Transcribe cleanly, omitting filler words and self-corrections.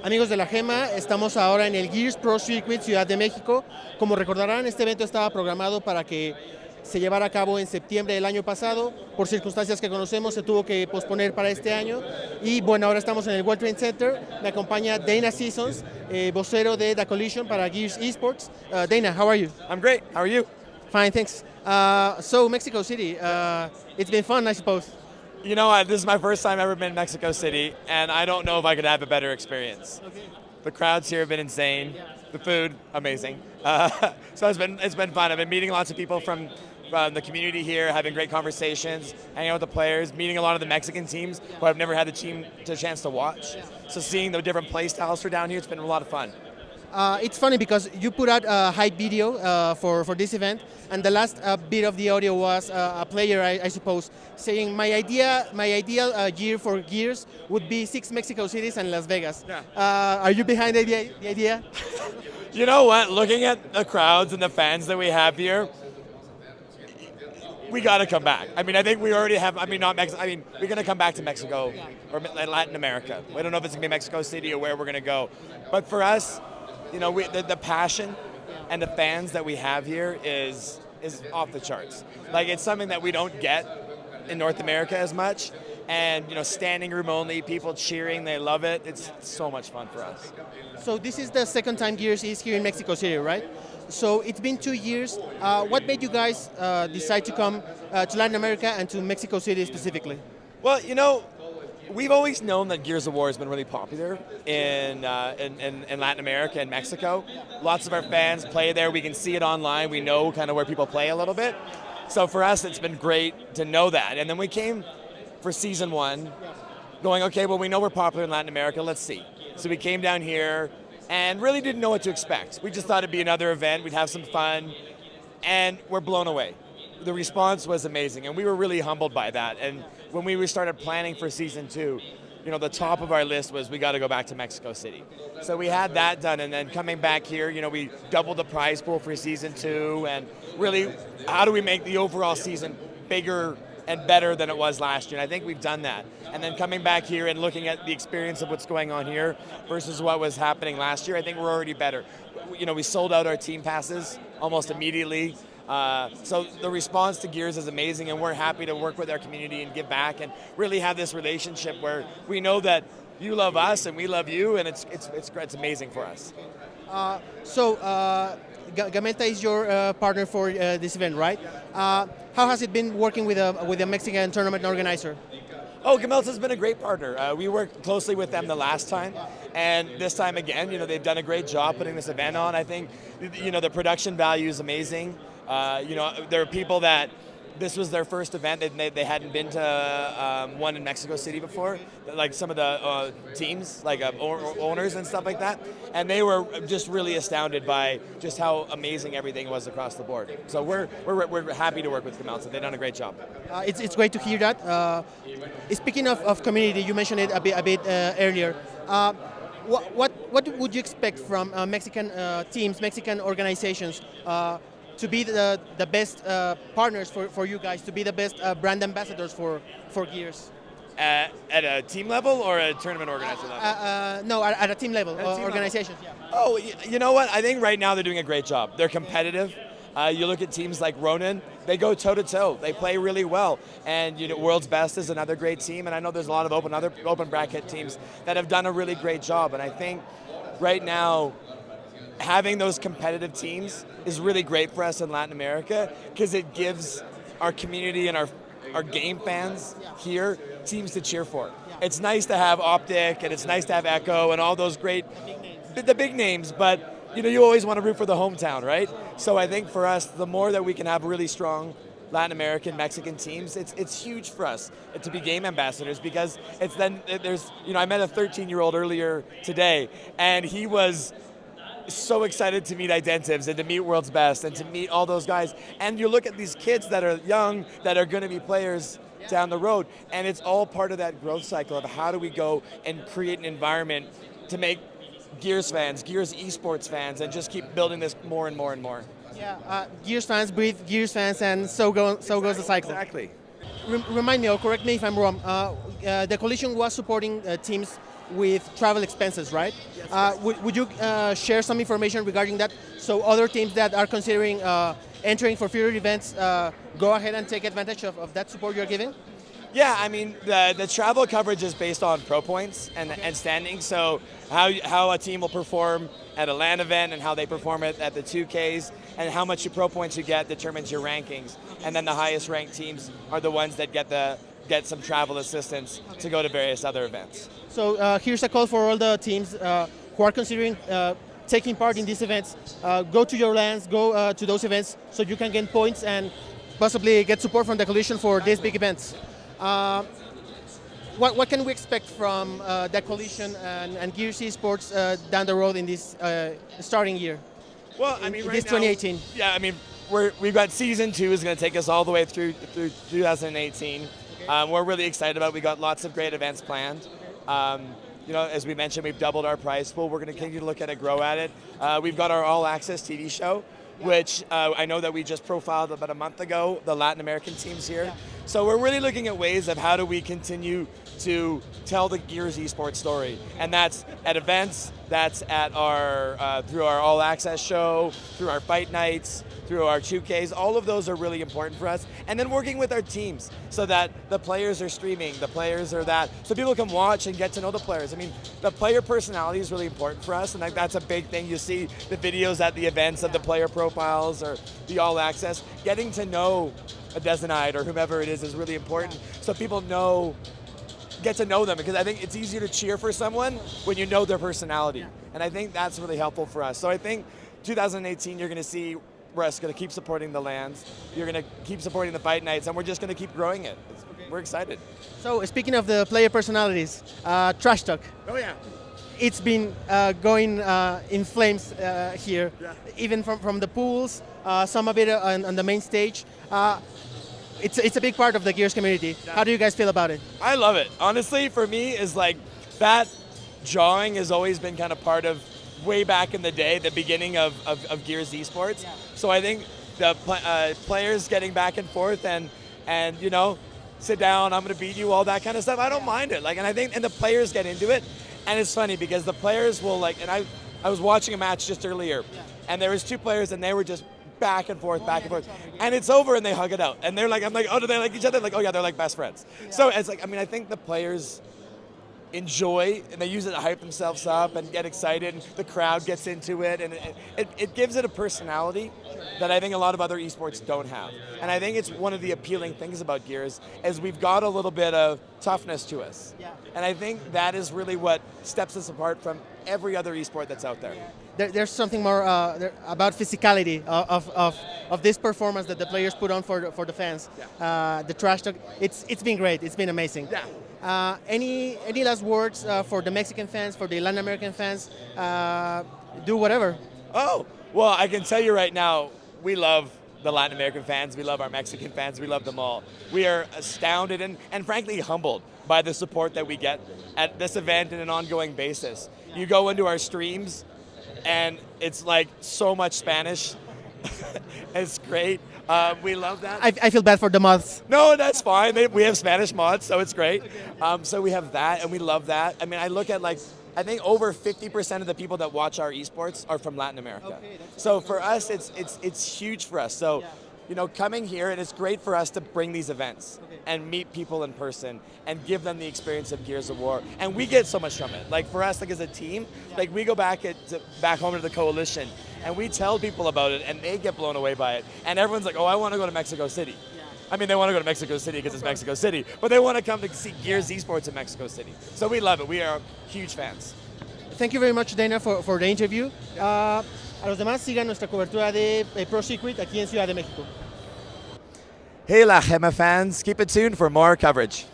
Amigos de la Gema, estamos ahora en el Gears Pro Circuit Ciudad de México. Como recordarán, este evento estaba programado para que se llevara a cabo en septiembre del año pasado. Por circunstancias que conocemos, se tuvo que posponer para este año. Y bueno, ahora estamos en el World Trade Center. Me acompaña Dana Sissons, vocero de The Collision para Gears Esports. Dana, how are you? I'm great. How are you? Fine, thanks. So Mexico City, it's been fun, I suppose. You know what? This is my first time ever been in Mexico City, and I don't know if I could have a better experience. Okay. The crowds here have been insane. The food, amazing. So it's been fun. I've been meeting lots of people from the community here, having great conversations, hanging out with the players, meeting a lot of the Mexican teams who I've never had the chance to watch. So seeing the different play styles for down here, it's been a lot of fun. It's funny because you put out a hype video for this event, and the last bit of the audio was a player, I suppose, saying my ideal year for Gears would be 6 Mexico cities and Las Vegas. Yeah. Are you behind the idea? You know what? Looking at the crowds and the fans that we have here, we got to come back. I mean, I think we already have. I mean, not Mexico. I mean, we're going to come back to Mexico or Latin America. We don't know if it's going to be Mexico City or where we're going to go, but for us, you know, the passion and the fans that we have here is off the charts. Like, it's something that we don't get in North America as much. And, you know, standing room only, people cheering, they love it. It's so much fun for us. So this is the second time Gears is here in Mexico City, right? So it's been 2 years. What made you guys decide to come to Latin America and to Mexico City specifically? Well, you know, we've always known that Gears of War has been really popular in Latin America and Mexico. Lots of our fans play there. We can see it online. We know kind of where people play a little bit. So for us, it's been great to know that. And then we came for season 1 going, okay, well, we know we're popular in Latin America. Let's see. So we came down here and really didn't know what to expect. We just thought it'd be another event. We'd have some fun. And we're blown away. The response was amazing, and we were really humbled by that. And when we started planning for season 2, you know, the top of our list was we got to go back to Mexico City. So we had that done, and then coming back here, you know, we doubled the prize pool for season 2, and really, how do we make the overall season bigger and better than it was last year? And I think we've done that. And then coming back here and looking at the experience of what's going on here versus what was happening last year, I think we're already better. You know, we sold out our team passes almost immediately. So the response to Gears is amazing, and we're happy to work with our community and give back and really have this relationship where we know that you love us and we love you, and it's amazing for us. So Gamelta is your partner for this event, right? How has it been working with a Mexican tournament organizer? Oh, Gamelta's been a great partner. We worked closely with them the last time, and this time again, you know, they've done a great job putting this event on. I think, you know, the production value is amazing. You know, there are people that this was their first event. They hadn't been to one in Mexico City before, like some of the teams, like owners and stuff like that. And they were just really astounded by just how amazing everything was across the board. So we're happy to work with Gamelta. They've done a great job. It's great to hear that. Speaking of community, you mentioned it a bit earlier. What would you expect from Mexican teams, Mexican organizations? To be the best partners for you guys, to be the best brand ambassadors for Gears? At a team level or a tournament organizer level? No, at a team level, organizations. Yeah. Oh, you know what? I think right now they're doing a great job. They're competitive. You look at teams like Ronin, they go toe-to-toe. They play really well. And you know, World's Best is another great team, and I know there's a lot of other open bracket teams that have done a really great job. And I think right now, having those competitive teams is really great for us in Latin America because it gives our community and our game fans here teams to cheer for. It's nice to have Optic and it's nice to have Echo and all those great, the big names, but you know, you always want to root for the hometown, right? So I think for us, the more that we can have really strong Latin American, Mexican teams, it's huge for us to be game ambassadors because it's then there's, you know, I met a 13-year-old earlier today and he was so excited to meet Identives and to meet World's Best and to meet all those guys. And you look at these kids that are young that are going to be players down the road, and it's all part of that growth cycle of how do we go and create an environment to make Gears fans, Gears Esports fans, and just keep building this more and more and more. Yeah, Gears fans breathe Gears fans, and so goes the cycle. Exactly. Remind me, or correct me if I'm wrong, the Collision was supporting teams with travel expenses, right? Would you share some information regarding that so other teams that are considering entering for future events go ahead and take advantage of that support you're giving? Yeah, I mean, the travel coverage is based on pro points and standing. So how a team will perform at a LAN event and how they perform it at the 2Ks and how much pro points you get determines your rankings. And then the highest ranked teams are the ones that get some travel assistance to go to various other events. So here's a call for all the teams who are considering taking part in these events. Go to your LANs, go to those events so you can gain points and possibly get support from the coalition for these big events. What can we expect from the coalition and Gears Esports down the road in this starting year? Well, I mean, right this 2018. Now, yeah, I mean, we've got season 2 is going to take us all the way through 2018. Okay. We're really excited about it. We got lots of great events planned. As we mentioned, we've doubled our prize pool. We're going to continue to look at it, grow at it. We've got our All Access TV show, which I know that we just profiled about a month ago, the Latin American teams here. Yeah. So we're really looking at ways of how do we continue to tell the Gears Esports story. And that's at events, that's at our through our All Access show, through our fight nights, through our 2Ks. All of those are really important for us. And then working with our teams so that the players are streaming, the players are that, so people can watch and get to know the players. I mean, the player personality is really important for us, and that's a big thing. You see the videos at the events of the player profiles or the All Access. Getting to know a Desinite or whomever it is really important, so people get to know them, because I think it's easier to cheer for someone when you know their personality. And I think that's really helpful for us. So I think 2018 you're going to see we're going to keep supporting the LANs, you're going to keep supporting the fight nights, and we're just going to keep growing it. We're excited. So speaking of the player personalities, Trash Talk. Oh yeah. It's been going in flames here, yeah. Even from the pools, some of it on the main stage. It's a big part of the Gears community. Yeah. How do you guys feel about it? I love it. Honestly, for me, is like that jawing has always been kind of part of way back in the day, the beginning of Gears Esports. Yeah. So I think the players getting back and forth and sit down, I'm going to beat you, all that kind of stuff. I don't mind it. And the players get into it. And it's funny because the players will and I was watching a match just earlier, yeah. And there was 2 players and they were just back and forth, and it's over and they hug it out. And they're like, I'm like, oh, do they like each other? Like, oh yeah, they're like best friends. Yeah. So it's like, I mean, I think the players enjoy and they use it to hype themselves up and get excited. The crowd gets into it, and it gives it a personality that I think a lot of other esports don't have. And I think it's one of the appealing things about Gears is we've got a little bit of toughness to us. Yeah. And I think that is really what steps us apart from every other esport that's out there. There's something more about physicality of this performance that the players put on for the fans. Yeah. The Trash Talk, it's been great. It's been amazing. Yeah. Any last words for the Mexican fans, for the Latin American fans? Do whatever. Oh, well, I can tell you right now, we love the Latin American fans, we love our Mexican fans, we love them all. We are astounded and frankly humbled by the support that we get at this event on an ongoing basis. You go into our streams and it's like so much Spanish. It's great. We love that. I feel bad for the mods. No, that's fine. We have Spanish mods, so it's great. So we have that, and we love that. I mean, I look at I think over 50% of the people that watch our esports are from Latin America. Okay, so for us, it's huge for us. So, coming here, and it's great for us to bring these events and meet people in person and give them the experience of Gears of War. And we get so much from it. Like for us, as a team, we go back home to the coalition and we tell people about it and they get blown away by it. And everyone's like, oh, I want to go to Mexico City. I mean, they want to go to Mexico City because it's Mexico City, but they want to come to see Gears Esports in Mexico City. So we love it. We are huge fans. Thank you very much, Dana, for the interview. A los demás, sigan nuestra cobertura de Pro Circuit aquí en Ciudad de México. Hey, La Gema fans, keep it tuned for more coverage.